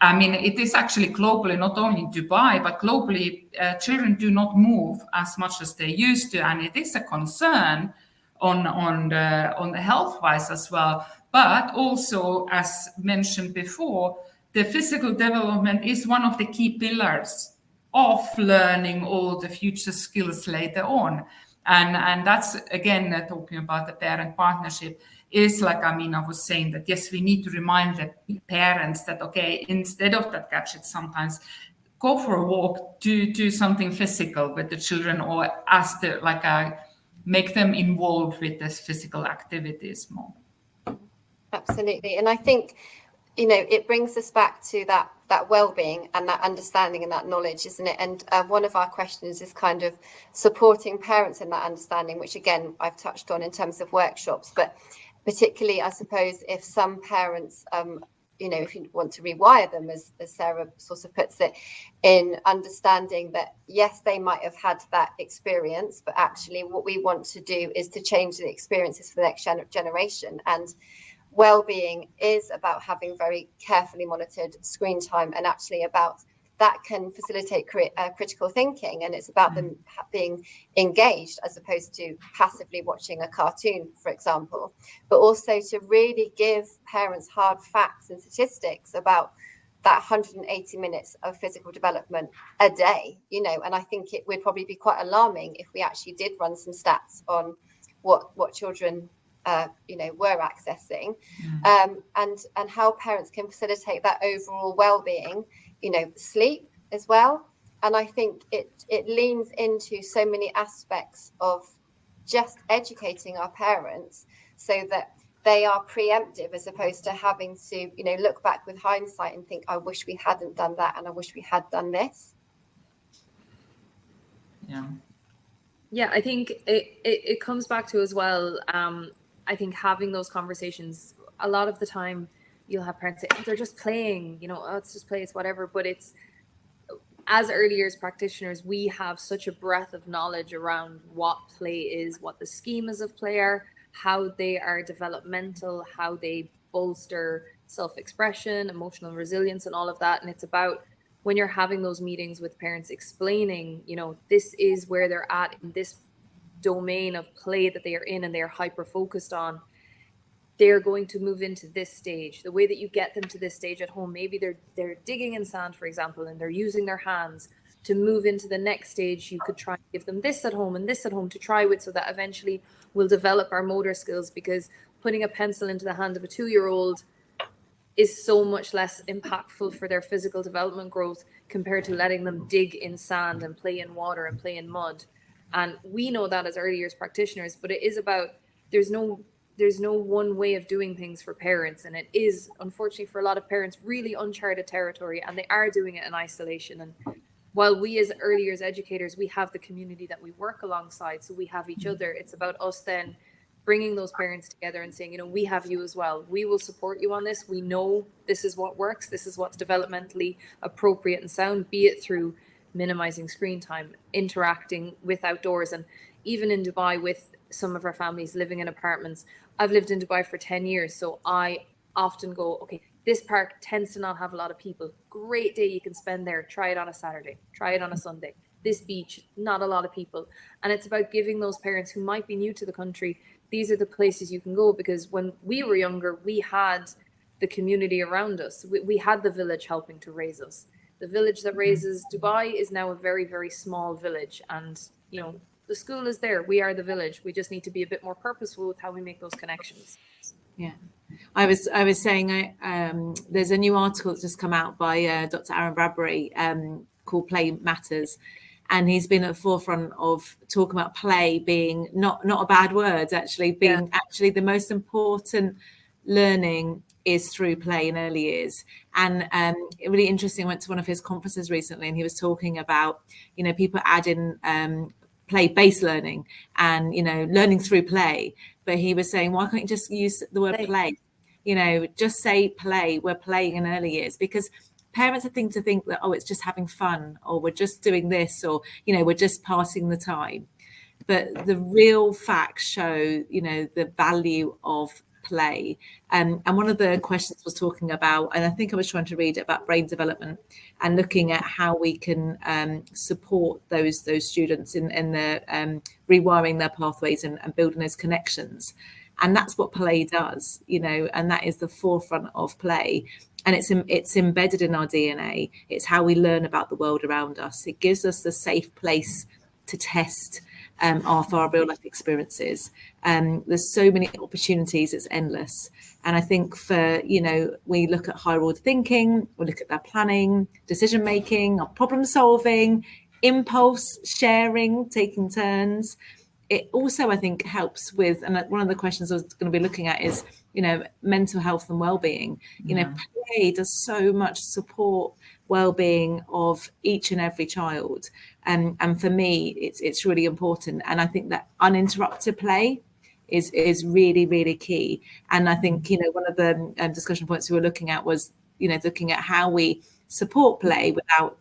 I mean, it is actually globally, not only in Dubai, but globally, children do not move as much as they used to, and it is a concern on the health-wise as well. But also, as mentioned before, the physical development is one of the key pillars of learning all the future skills later on. And that's, again, talking about the parent partnership, is like Aminah was saying, that yes, we need to remind the parents that, okay, instead of that gadget, sometimes go for a walk, do something physical with the children, or make them involved with this physical activities more. Absolutely. And I think, it brings us back to that well-being and that understanding and that knowledge, isn't it? And one of our questions is kind of supporting parents in that understanding, which again, I've touched on in terms of workshops, but particularly, I suppose, if some parents, if you want to rewire them, as Sarah sort of puts it, in understanding that, yes, they might have had that experience, but actually what we want to do is to change the experiences for the next generation. And well-being is about having very carefully monitored screen time, and actually about that can facilitate critical thinking, and it's about them being engaged as opposed to passively watching a cartoon, for example, but also to really give parents hard facts and statistics about that 180 minutes of physical development a day, and I think it would probably be quite alarming if we actually did run some stats on what children were accessing, and how parents can facilitate that overall well-being, sleep as well. And I think it leans into so many aspects of just educating our parents so that they are preemptive, as opposed to having to, look back with hindsight and think, I wish we hadn't done that, and I wish we had done this. Yeah, I think it comes back to as well, I think having those conversations, a lot of the time you'll have parents say, oh, they're just playing, it's just play, it's whatever. But it's, as early years practitioners, we have such a breadth of knowledge around what play is, what the schemas of play are, how they are developmental, how they bolster self-expression, emotional resilience, and all of that. And it's about, when you're having those meetings with parents, explaining, this is where they're at in this domain of play that they are in and they are hyper focused on, they're going to move into this stage. The way that you get them to this stage at home, maybe they're digging in sand, for example, and they're using their hands to move into the next stage. You could try and give them this at home and this at home to try with, so that eventually we'll develop our motor skills, because putting a pencil into the hand of a 2-year-old is so much less impactful for their physical development growth compared to letting them dig in sand and play in water and play in mud. And we know that as early years practitioners, but it is about, there's no there's no one way of doing things for parents, and it is, unfortunately, for a lot of parents, really uncharted territory, and they are doing it in isolation. And while we as early years educators, we have the community that we work alongside, so we have each other, it's about us then bringing those parents together and saying, we have you as well. We will support you on this. We know this is what works. This is what's developmentally appropriate and sound, be it through minimizing screen time, interacting with outdoors. And even in Dubai, with some of our families living in apartments, I've lived in Dubai for 10 years. So I often go, okay, this park tends to not have a lot of people. Great day you can spend there. Try it on a Saturday. Try it on a Sunday. This beach, not a lot of people. And it's about giving those parents who might be new to the country, these are the places you can go. Because when we were younger, we had the community around us. We had the village helping to raise us. The village that raises Dubai is now a very, very small village. And, the school is there. We are the village. We just need to be a bit more purposeful with how we make those connections. Yeah. I was saying there's a new article that's just come out by Dr. Aaron Bradbury called Play Matters, and he's been at the forefront of talking about play being not a bad word, actually being actually the most important learning is through play in early years. And really interesting, I went to one of his conferences recently, and he was talking about people adding play-based learning and learning through play, but he was saying, why can't you just use the word play? Just say play. We're playing in early years, because parents are to think that, it's just having fun, or we're just doing this, or we're just passing the time. But the real facts show the value of play. And one of the questions was talking about, and I think I was trying to read it, about brain development and looking at how we can support those students in their rewiring their pathways and building those connections. And that's what play does, and that is the forefront of play. And it's embedded in our DNA. It's how we learn about the world around us. It gives us the safe place to test our real life experiences. There's so many opportunities, it's endless. And I think we look at higher order thinking, we look at their planning, decision making, our problem solving, impulse sharing, taking turns. It also, I think, helps with, and one of the questions I was going to be looking at is, mental health and well-being. Play does so much support well-being of each and every child. And for me, it's really important. And I think that uninterrupted play is really, really key. And I think, one of the discussion points we were looking at was, looking at how we support play without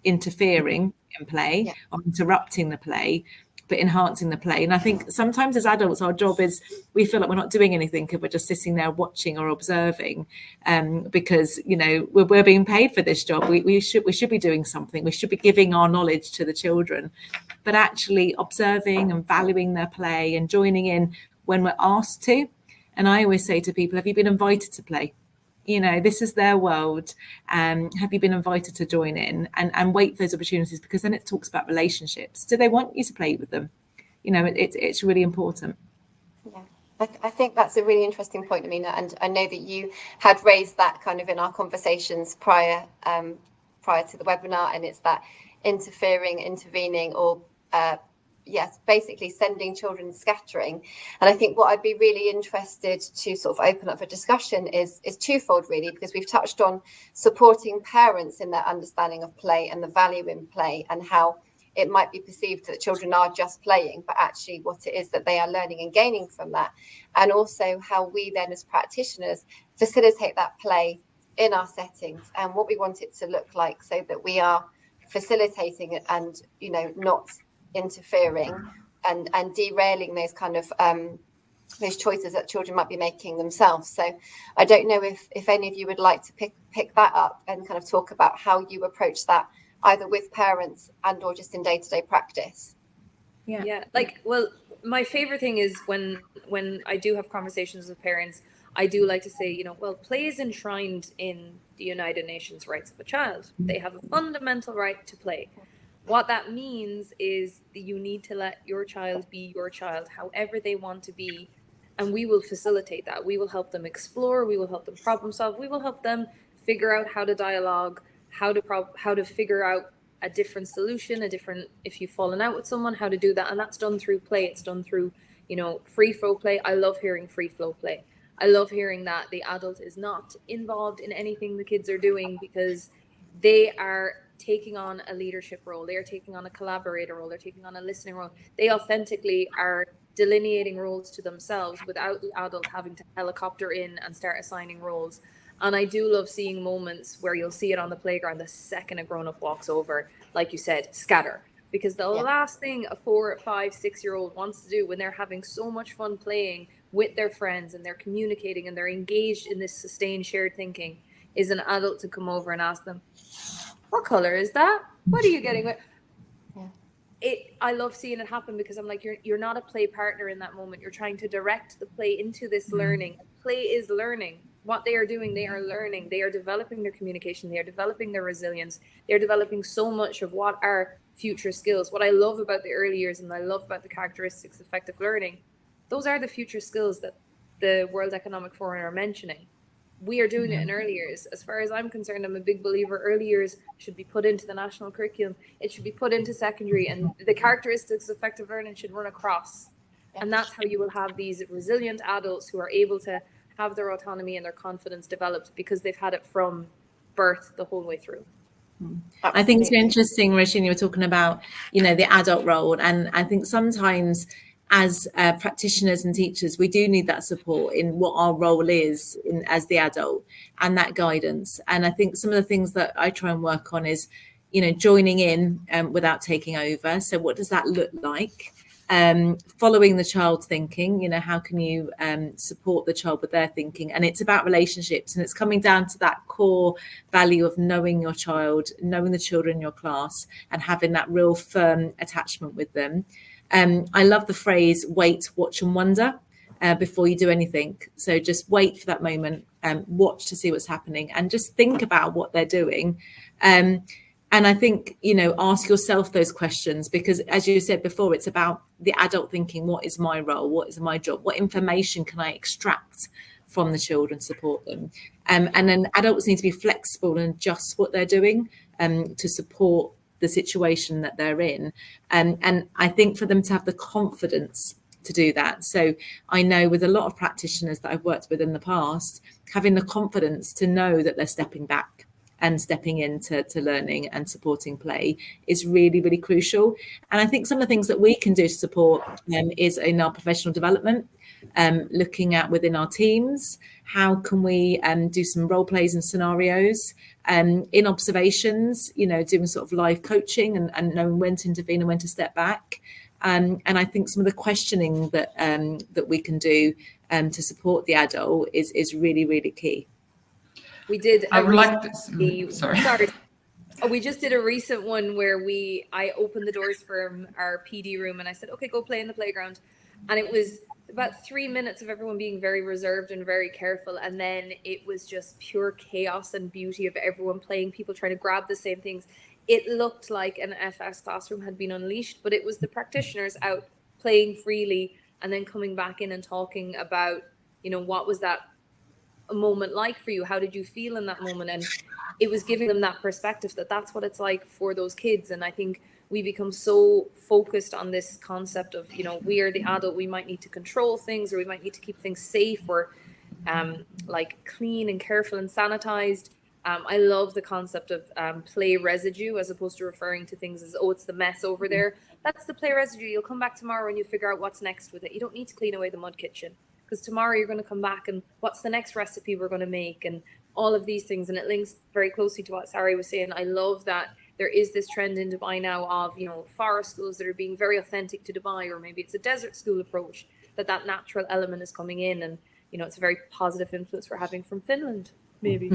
interfering in play or interrupting the play, but enhancing the play. And I think sometimes as adults, our job is, we feel like we're not doing anything if we're just sitting there watching or observing, because we're being paid for this job. We should be doing something. We should be giving our knowledge to the children, but actually observing and valuing their play and joining in when we're asked to. And I always say to people, have you been invited to play? This is their world. Have you been invited to join in and wait for those opportunities? Because then it talks about relationships. Do they want you to play with them? It's really important. Yeah, I think that's a really interesting point, Aminah. And I know that you had raised that kind of in our conversations prior to the webinar, and it's that intervening, or basically sending children scattering. And I think what I'd be really interested to sort of open up for discussion is twofold, really, because we've touched on supporting parents in their understanding of play and the value in play, and how it might be perceived that children are just playing, but actually what it is that they are learning and gaining from that. And also how we then as practitioners facilitate that play in our settings and what we want it to look like, so that we are facilitating it and not interfering and derailing those kind of those choices that children might be making themselves. So I don't know if any of you would like to pick that up and kind of talk about how you approach that, either with parents and or just in day-to-day practice. Well, my favorite thing is when I do have conversations with parents, I do like to say, play is enshrined in the United Nations rights of a child. They have a fundamental right to play. What that means is that you need to let your child be your child, however they want to be, and we will facilitate that. We will help them explore. We will help them problem solve. We will help them figure out how to dialogue, how to figure out a different solution, if you've fallen out with someone, how to do that. And that's done through play. It's done through, free flow play. I love hearing free flow play. I love hearing that the adult is not involved in anything the kids are doing, because they are taking on a leadership role. They are taking on a collaborator role. They're taking on a listening role. They authentically are delineating roles to themselves without the adult having to helicopter in and start assigning roles. And I do love seeing moments where you'll see it on the playground the second a grown-up walks over, like you said, scatter. Because the last thing a 4, 5, 6-year-old wants to do when they're having so much fun playing with their friends and they're communicating and they're engaged in this sustained shared thinking is an adult to come over and ask them, what color is that? What are you getting with? I love seeing it happen, because I'm like, you're not a play partner in that moment. You're trying to direct the play into this learning. Play is learning. What they are doing, they are learning. They are developing their communication. They are developing their resilience. They're developing so much of what are future skills. What I love about the early years, and I love about the characteristics of effective learning, those are the future skills that the World Economic Forum are mentioning. We are doing it in early years. As far as I'm concerned, I'm a big believer early years should be put into the national curriculum. It should be put into secondary, and the characteristics of effective learning should run across. And that's how you will have these resilient adults who are able to have their autonomy and their confidence developed, because they've had it from birth the whole way through. I think it's interesting, Roisin, you were talking about, the adult role. And I think sometimes as practitioners and teachers, we do need that support in what our role is as the adult, and that guidance. And I think some of the things that I try and work on is, joining in without taking over. So what does that look like? Following the child's thinking, how can you support the child with their thinking? And it's about relationships, and it's coming down to that core value of knowing your child, knowing the children in your class, and having that real firm attachment with them. I love the phrase, wait, watch and wonder before you do anything. So just wait for that moment, watch to see what's happening, and just think about what they're doing. And I think, ask yourself those questions, because as you said before, it's about the adult thinking, what is my role? What is my job? What information can I extract from the children, support them? And then adults need to be flexible and adjust what they're doing to support the situation that they're in. And I think for them to have the confidence to do that. So I know with a lot of practitioners that I've worked with in the past, having the confidence to know that they're stepping back and stepping into learning and supporting play is really, really crucial. And I think some of the things that we can do to support is in our professional development, looking at within our teams, how can we do some role plays and scenarios, in observations, doing sort of live coaching and knowing when to intervene and when to step back. And I think some of the questioning that we can do to support the adult is really, really key. We did. I would like to. Sorry. We just did a recent one where I opened the doors from our PD room and I said, okay, go play in the playground. And it was about 3 minutes of everyone being very reserved and very careful. And then it was just pure chaos and beauty of everyone playing, people trying to grab the same things. It looked like an FS classroom had been unleashed, but it was the practitioners out playing freely and then coming back in and talking about, what was that a moment like for you? How did you feel in that moment? And it was giving them that perspective that that's what it's like for those kids. And I think we become so focused on this concept of, we are the adult, we might need to control things, or we might need to keep things safe, or like clean and careful and sanitized. I love the concept of play residue, as opposed to referring to things as, oh, it's the mess over there. That's the play residue. You'll come back tomorrow and you figure out what's next with it. You don't need to clean away the mud kitchen, because tomorrow you're going to come back and what's the next recipe we're going to make, and all of these things. And it links very closely to what Sari was saying. I love that there is this trend in Dubai now of, forest schools that are being very authentic to Dubai, or maybe it's a desert school approach, that natural element is coming in. And, it's a very positive influence we're having from Finland, maybe.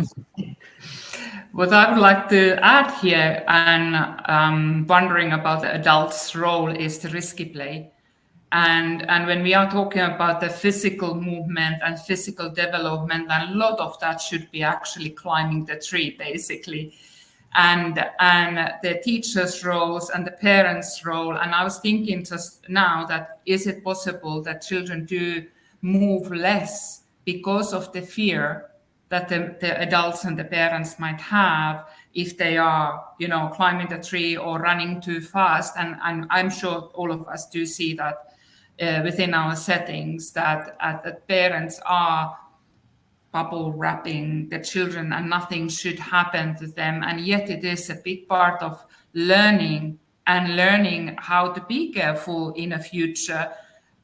What I would like to add here, and wondering about the adult's role, is the risky play. And when we are talking about the physical movement and physical development, a lot of that should be actually climbing the tree, basically. And the teacher's roles and the parents' role. And I was thinking just now that is it possible that children do move less because of the fear that the adults and the parents might have if they are, climbing the tree or running too fast. And I'm sure all of us do see that within our settings that parents are bubble wrapping the children and nothing should happen to them. And yet it is a big part of learning how to be careful in the future.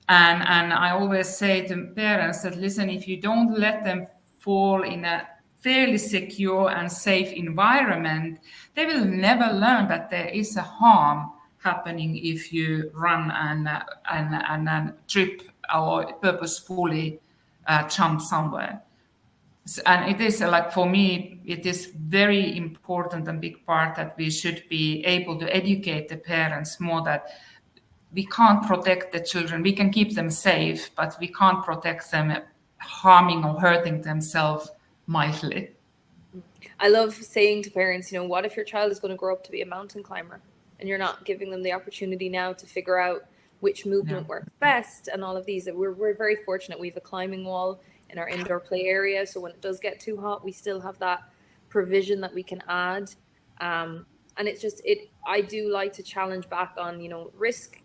And I always say to parents that, listen, if you don't let them fall in a fairly secure and safe environment, they will never learn that there is a harm happening if you run and trip or purposefully jump somewhere. And it is like, for me, it is very important and big part that we should be able to educate the parents more that we can't protect the children. We can keep them safe, but we can't protect them harming or hurting themselves mightily. I love saying to parents, what if your child is going to grow up to be a mountain climber and you're not giving them the opportunity now to figure out which movement works best and all of these. We're very fortunate. We have a climbing wall in our indoor play area, so when it does get too hot, we still have that provision that we can add. And it's just I do like to challenge back on risk.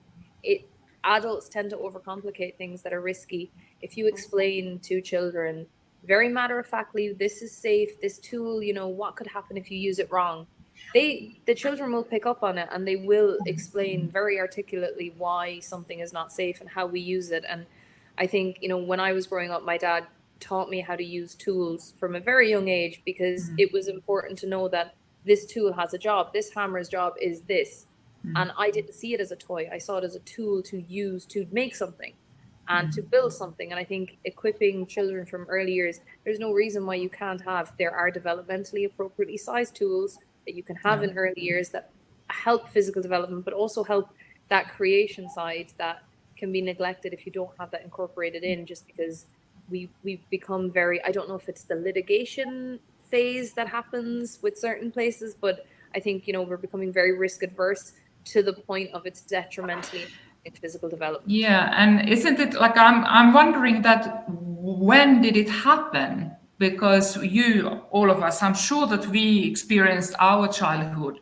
Adults tend to overcomplicate things that are risky. If you explain to children very matter-of-factly, this is safe, this tool, what could happen if you use it wrong, the children will pick up on it, and they will explain very articulately why something is not safe and how we use it. And I think when I was growing up, my dad taught me how to use tools from a very young age, because it was important to know that this tool has a job, this hammer's job is this. And I didn't see it as a toy. I saw it as a tool to use to make something and to build something. And I think equipping children from early years, there's no reason why you can't there are developmentally appropriately sized tools that you can have in early years that help physical development, but also help that creation side that can be neglected if you don't have that incorporated in, just because we've become very, I don't know if it's the litigation phase that happens with certain places, but I think, we're becoming very risk adverse to the point of it's detrimentally in physical development. Yeah, and isn't it like, I'm wondering that when did it happen? Because all of us, I'm sure that we experienced our childhood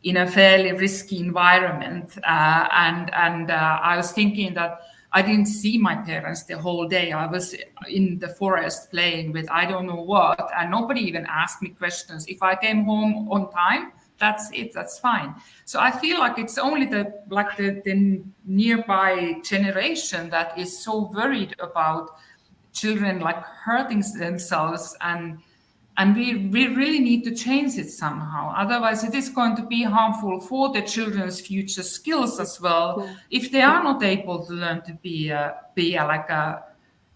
in a fairly risky environment. And I was thinking that I didn't see my parents the whole day. I was in the forest playing with I don't know what, and nobody even asked me questions. If I came home on time, that's it, that's fine. So I feel like it's only the nearby generation that is so worried about children like hurting themselves, and we really need to change it somehow. Otherwise, it is going to be harmful for the children's future skills as well, if they are not able to learn to be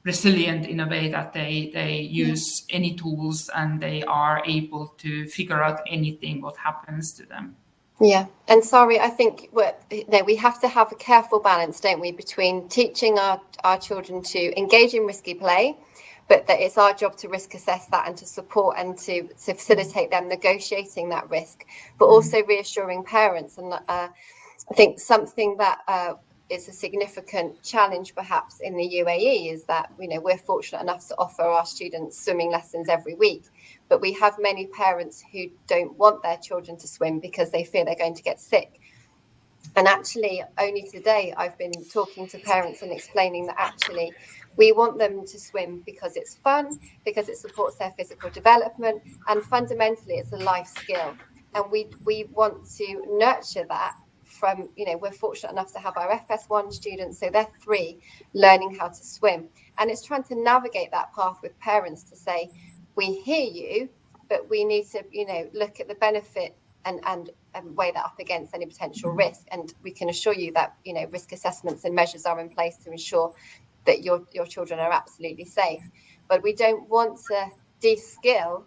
resilient in a way that they use any tools and they are able to figure out anything what happens to them. Yeah, and Sari, I think we have to have a careful balance, don't we, between teaching our children to engage in risky play, but that it's our job to risk assess that and to support and to facilitate them negotiating that risk, but also reassuring parents. And I think something that is a significant challenge perhaps in the UAE is that we're fortunate enough to offer our students swimming lessons every week, but we have many parents who don't want their children to swim because they fear they're going to get sick. And actually, only today I've been talking to parents and explaining that actually we want them to swim because it's fun, because it supports their physical development, and fundamentally it's a life skill. And we want to nurture that from, we're fortunate enough to have our FS1 students, so they're 3, learning how to swim. And it's trying to navigate that path with parents to say, we hear you, but we need to, look at the benefit and weigh that up against any potential risk. And we can assure you that, risk assessments and measures are in place to ensure that your children are absolutely safe. But we don't want to de-skill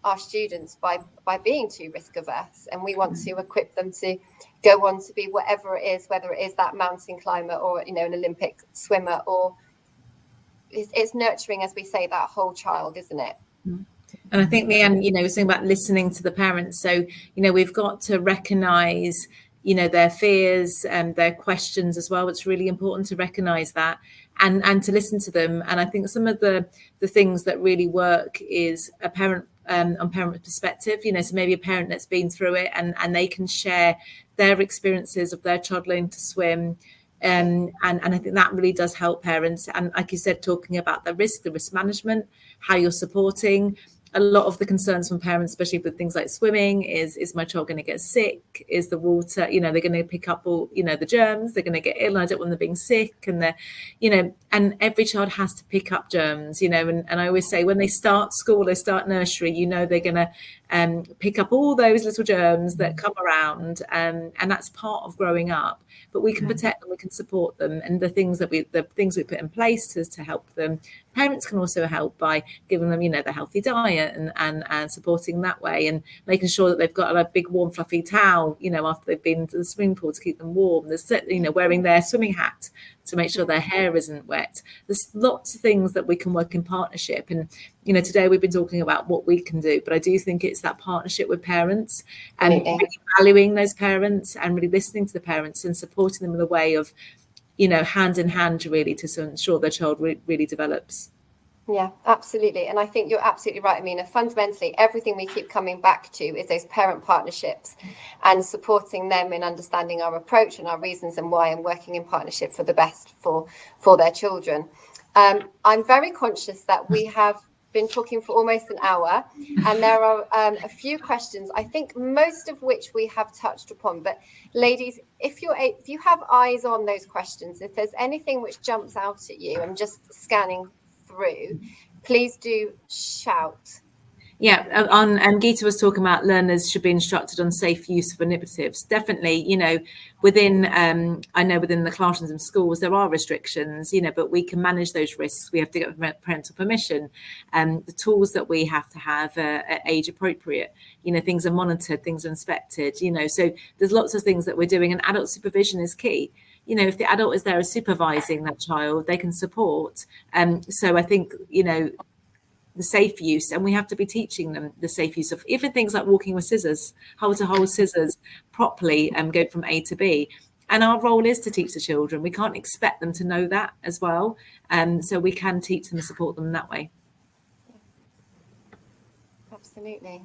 our students by being too risk averse, and we want to equip them to go on to be whatever it is, whether it is that mountain climber or an Olympic swimmer, or it's nurturing, as we say, that whole child, isn't it? And I think, Leanne, was saying about listening to the parents. So, we've got to recognise, their fears and their questions as well. It's really important to recognise that and to listen to them. And I think some of the things that really work is a parent on parent perspective, so maybe a parent that's been through it and they can share their experiences of their child learning to swim And I think that really does help parents. And like you said, talking about the risk management, how you're supporting. A lot of the concerns from parents, especially with things like swimming, is my child going to get sick? Is the water, they're going to pick up all, the germs, they're going to get ill. I don't want them being sick. And and every child has to pick up germs, and I always say when they start school, they start nursery, they're going to pick up all those little germs that come around. And that's part of growing up. But we can protect them, we can support them. And the things we put in place to help them. Parents can also help by giving them, the healthy diet and supporting that way, and making sure that they've got a big warm fluffy towel, after they've been to the swimming pool to keep them warm. There's, wearing their swimming hat to make sure their hair isn't wet. There's lots of things that we can work in partnership. And, today we've been talking about what we can do, but I do think it's that partnership with parents and really valuing those parents and really listening to the parents and supporting them in a way of, hand in hand, really, to ensure their child really develops. Yeah, absolutely. And I think you're absolutely right, Aminah. Fundamentally, everything we keep coming back to is those parent partnerships and supporting them in understanding our approach and our reasons and why, and working in partnership for the best for their children. I'm very conscious that we have been talking for almost an hour, and there are a few questions, I think most of which we have touched upon. But ladies, if you have eyes on those questions, if there's anything which jumps out at you, I'm just scanning through, please do shout. Yeah, Geeta was talking about learners should be instructed on safe use of manipulatives. Definitely, within the classrooms and schools, there are restrictions, but we can manage those risks. We have to get parental permission. The tools that we have to have are age appropriate. Things are monitored, things are inspected, so there's lots of things that we're doing, and adult supervision is key. If the adult is there as supervising that child, they can support. So I think, the safe use, and we have to be teaching them the safe use of even things like walking with scissors, how to hold scissors properly and go from A to B. And our role is to teach the children. We can't expect them to know that as well. So we can teach them and support them that way. Absolutely.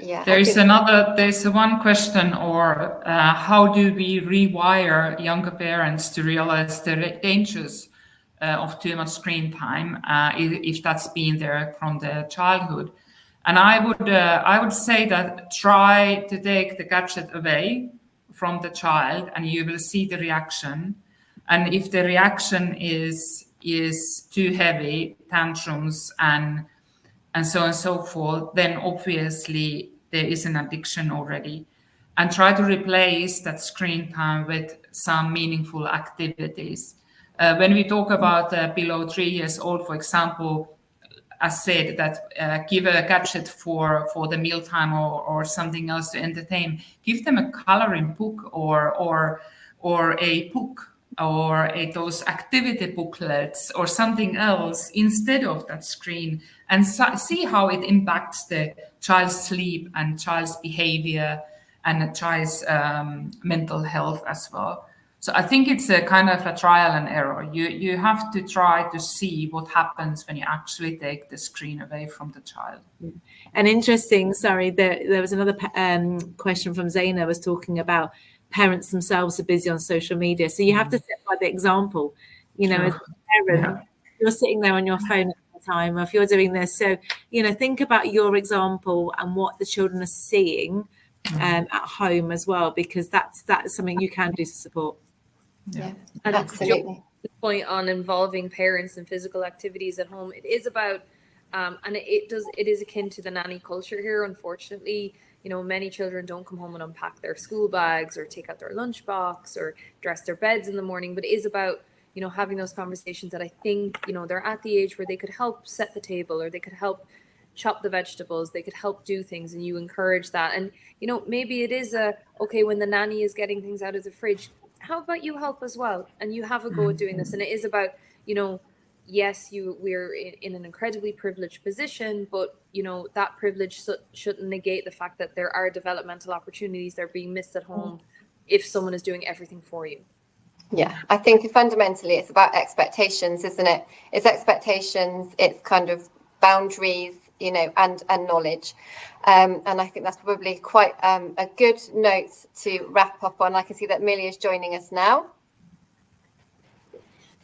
Yeah. There's one question, or how do we rewire younger parents to realize the dangers of too much screen time, if that's been there from their childhood? And I would say that try to take the gadget away from the child, and you will see the reaction. And if the reaction is too heavy, tantrums and so on and so forth, then obviously there is an addiction already. And try to replace that screen time with some meaningful activities. When we talk about below 3 years old, for example, I said that give a gadget for the mealtime or something else to entertain. Give them a coloring book or a book or those activity booklets or something else instead of that screen, and see how it impacts the child's sleep and child's behavior and the child's mental health as well. So I think it's a kind of a trial and error. You have to try to see what happens when you actually take the screen away from the child. And interesting, sorry, there was another question from Zaina was talking about parents themselves are busy on social media. So you have to set by the example, as a parent, you're sitting there on your phone at the time, or if you're doing this. So, think about your example and what the children are seeing at home as well, because that's something you can do to support. Yeah, and absolutely. The point on involving parents in physical activities at home, it is about, and it is akin to the nanny culture here. Unfortunately, many children don't come home and unpack their school bags or take out their lunchbox or dress their beds in the morning, but it is about, having those conversations that I think, they're at the age where they could help set the table, or they could help chop the vegetables, they could help do things, and you encourage that. And, maybe it is okay, when the nanny is getting things out of the fridge, how about you help as well? And you have a go at doing this. And it is about, yes, we're in an incredibly privileged position, but, that privilege shouldn't negate the fact that there are developmental opportunities that are being missed at home if someone is doing everything for you. Yeah, I think fundamentally it's about expectations, isn't it? It's expectations, it's kind of boundaries, you know, and knowledge. And I think that's probably quite a good note to wrap up on. I can see that Millie is joining us now.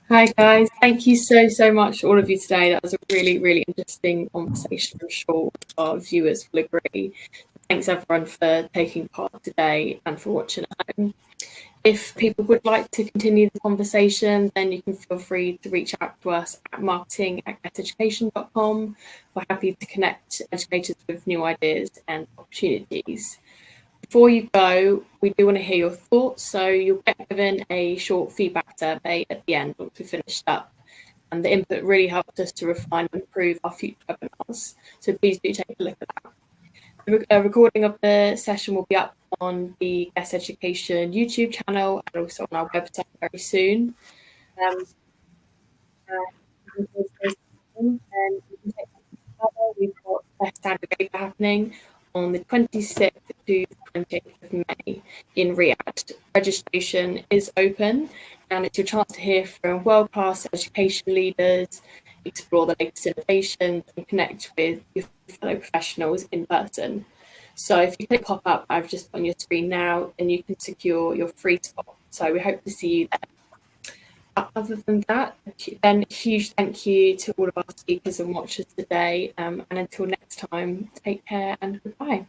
Hi guys, thank you so much to all of you today. That was a really interesting conversation. I'm sure our viewers will agree. Thanks everyone for taking part today and for watching at home. If people would like to continue the conversation, then you can feel free to reach out to us at marketing@gesseducation.com. We're happy to connect educators with new ideas and opportunities. Before you go, we do want to hear your thoughts, so you'll get given a short feedback survey at the end once we've finished up. And the input really helps us to refine and improve our future webinars. So please do take a look at that. A recording of the session will be up on the GESS Education YouTube channel and also on our website very soon. We've got Best Standard Paper happening on the 26th to 28th of May in Riyadh. Registration is open and it's your chance to hear from world-class education leaders, explore the latest innovations and connect with your fellow professionals in person. So if you click pop up I've just on your screen now, then you can secure your free spot. So we hope to see you there. Other than that, then a huge thank you to all of our speakers and watchers today. And until next time, take care and goodbye.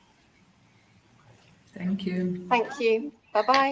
Thank you. Thank you. Bye-bye.